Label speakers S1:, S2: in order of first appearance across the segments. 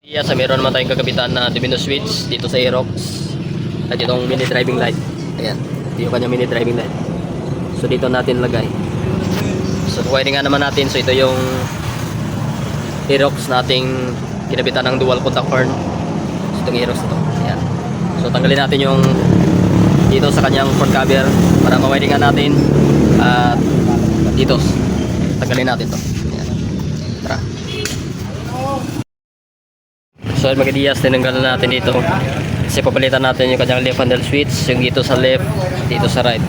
S1: Yeah, sa meron naman tayong kagabitan na Divino switch dito sa Aerox. At itong mini driving light. Ayan, ito yung kanyang mini driving light. So dito natin lagay. So wiring nga naman natin. So ito yung Aerox nating kinabitan ng dual contact horn. So itong Aerox ito. Ayan. So tanggalin natin yung dito sa kanyang front cover para ma-wiringan natin. At dito tanggalin natin to. Ayan. Tara. So mga diyas, tinanggalan natin dito kasi papalitan natin yung kanyang left handle switch, yung dito sa left, dito sa right.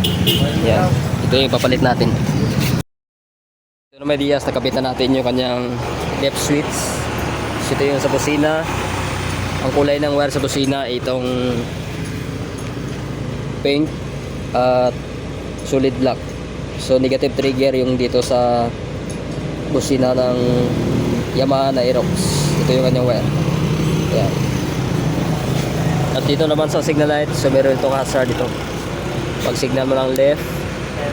S1: Yan, ito yung papalit natin. Ito na mga diyas, nakapitan natin yung kanyang left switch. So ito yung sa busina. Ang kulay ng wire sa busina ay itong pink at solid black. So negative trigger yung dito sa busina ng Yamaha na Aerox. Ito yung kanyang wire. Ayan. At dito naman sa signal light, so meron itong hazard dito. Pag signal mo ng left,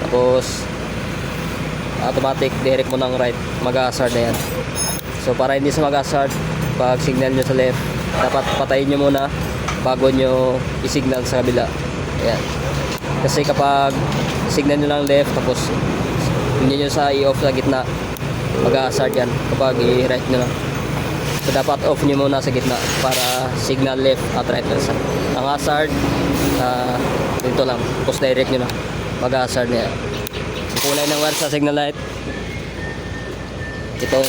S1: tapos automatic direct mo ng right, mag-hazard na yan. So para hindi sa mag-hazard, pag signal nyo sa left, dapat patayin nyo muna bago nyo i-signal sa kabila. Ayan. Kasi kapag signal nyo lang left, tapos hindi nyo sa i-off sa gitna, mag-hazard yan kapag i-right nyo lang. So dapat off nyo muna sa gitna para signal left at right na. Ang hazard dito lang, post direct nyo na, mag-hazard na yan. Ang kulay ng wire sa signal light, itong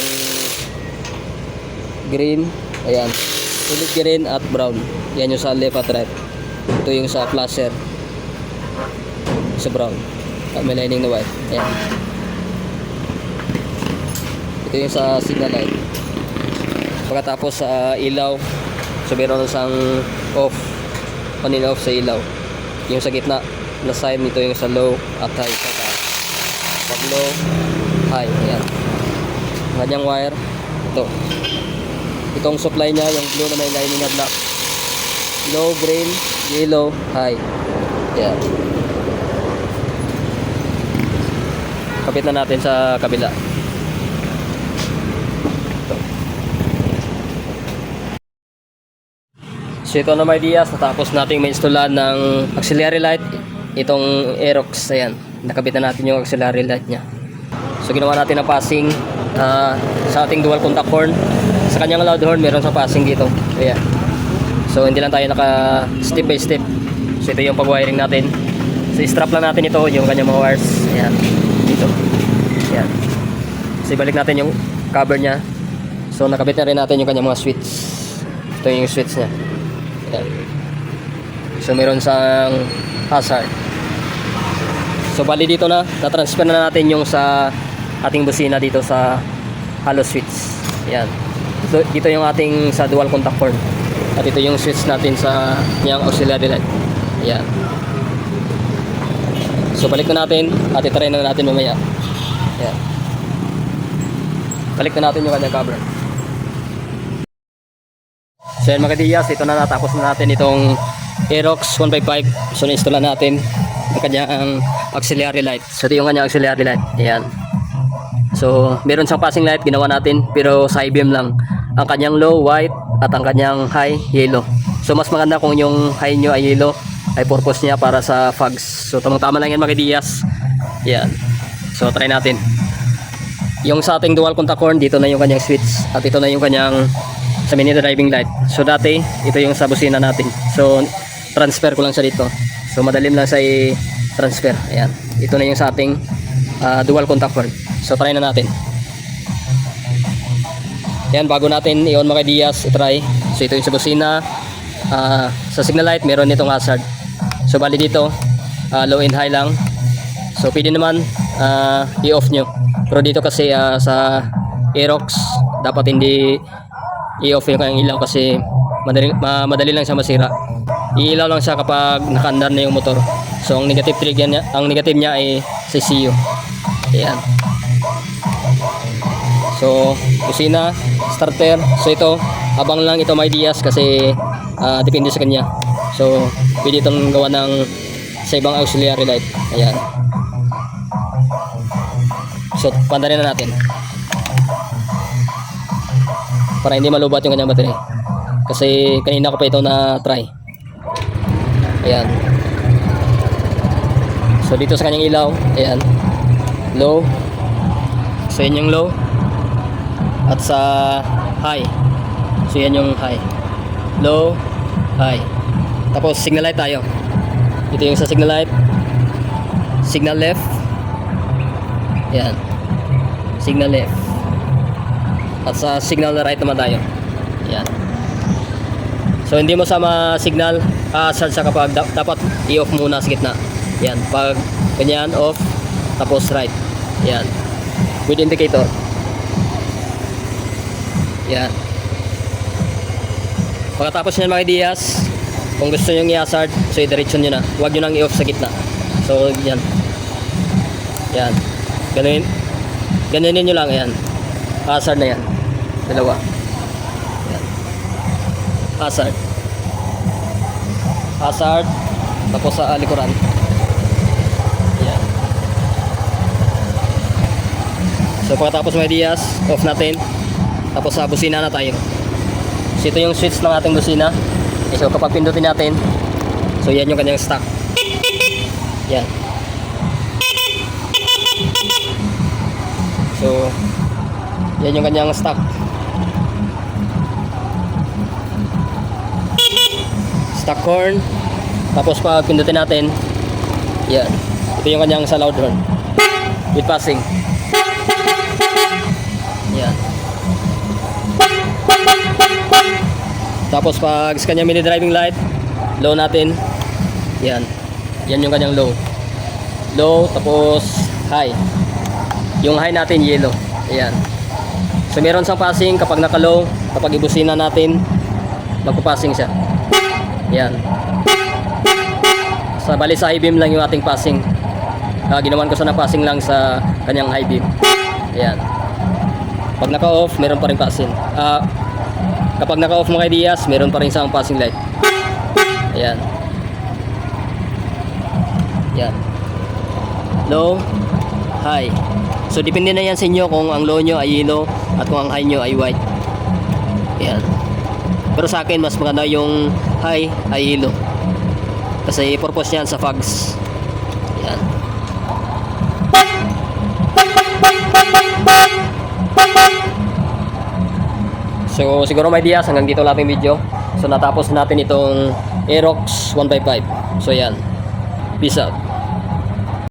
S1: green, ayan, solid green at brown. Yan yung sa left at right. Ito yung sa flasher, sa brown at may lining na white. Ayan. Ito yung sa signal light. Pagkatapos sa ilaw, so meron isang off, on and off sa ilaw. Yung sa gitna na sign nito yung sa low at high sa taas. Pag low, high, ayan. Ang kanyang wire, ito. Itong supply niya, yung blue na may lining na black. Low, green, yellow, high. Ayan. Kapit na natin sa kabila. So ito na mga ideas, natapos natin ma-installan ng auxiliary light, itong Aerox. Ayan, nakabit na natin yung auxiliary light nya. So ginawa natin ang passing sa ating dual contact horn. Sa kanyang loud horn, meron sa passing dito. Ayan. So hindi lang tayo naka step by step. So ito yung pag-wiring natin. So strap lang natin ito, yung kanyang mga wires. Ayan, dito. Ayan. So ibalik natin yung cover nya. So nakabit na rin natin yung kanyang mga switch. Ito yung switch nya. Ayan. So meron sang hazard. So bali dito na-transfer na natin yung sa ating busina dito sa hollow switch. Ayan. So dito yung ating sa dual contact horn. At ito yung switch natin sa yung auxiliary light. Ayan. So balik na natin at itry na natin mamaya. Ayan. Balik na natin yung kanyang cover. So yan mga diyas, ito na, natapos na natin itong Aerox 155. So na-install na natin ang kanyang auxiliary light. So ito yung kanyang auxiliary light. Ayan. So meron siyang passing light, ginawa natin, pero sa high beam lang. Ang kanyang low, white, at ang kanyang high, yellow. So mas maganda kung yung high nyo ay yellow, ay purpose niya para sa fogs. So tamang-tama lang yan mga diyas. Ayan. So try natin. Yung sa ating dual contact horn, dito na yung kanyang switch. At ito na yung kanyang sa mini driving light. So dati ito yung sa busina natin. So transfer ko lang siya dito. So madalim lang sa i-transfer. Ayan. Ito na yung sa ating dual contact horn. So try na natin. Ayan, bago natin i-on mga diyas, i-try. So ito yung sa busina. Sa signal light meron itong hazard. So bali dito low and high lang. So pwede naman i-off nyo. Pero dito kasi sa Aerox dapat hindi i-off yung kanyang ilaw kasi madali lang siya masira. Iilaw lang siya kapag nakaandar na yung motor. So ang negative trigger niya, ang negative niya ay sa CU. Ayan. So busina, starter. So ito, abang lang ito may ideas kasi depende sa kanya. So pwede itong gawa ng sa ibang auxiliary light. Ayan. So pandarin na natin para hindi malubat yung kanyang battery. Kasi kanina ko pa ito na try. Ayan. So dito sa kanyang ilaw, ayan. Low. So yan yung low. At sa high. So yan yung high. Low, high. Tapos signal light tayo. Ito yung sa signal light. Signal left. Ayan. Signal left. At sa signal right naman tayo. Ayan. So hindi mo sama signal, asal sa kapag dapat i-off muna sa gitna. Yan, pag ganyan off, tapos right. Yan. With indicator. Yan. Pagkatapos niyan mga ideyas, kung gusto niyo i-hazard, so i-diretso niyo na. Huwag niyo nang i-off sa gitna. So yan. Yan. Ganun. Ganyan niyo lang yan. Hazard na yan. Dalawa. Hazard. Hazard. Tapos sa likuran. Ayan. So pagkatapos may ideas, off natin. Tapos sa busina na tayo. So ito yung switch ng ating busina. So kapag pindutin natin, so yan yung kanyang stock. Yan. So yan yung kanyang stock. Stock horn. Tapos pag pindutin natin, yan, ito yung kanyang sa loud horn with passing. Yan. Tapos pag sa kanyang mini driving light, low natin, yan, yan yung kanyang low. Low, tapos high. Yung high natin yellow. Ayan. So meron siyang passing kapag naka low. Kapag ibusina natin, magpapassing siya. Yan. Sa bali sa high beam lang yung ating passing. Ginawan ko sana passing lang sa kanyang high beam. Ayan. Pag naka-off, meron pa rin passing. Kapag naka-off mga ideas, meron pa rin isang passing light. Ayan. Ayan. Low, high. So depende na yan sa inyo kung ang low nyo ay yellow at kung ang high nyo ay white. Ayan. Pero sa akin, mas maganda yung high ay yellow. Kasi purpose yan sa fogs. Yan. So siguro may ideas, hanggang dito lang ating video. So natapos natin itong Aerox 155. So yan. Peace out.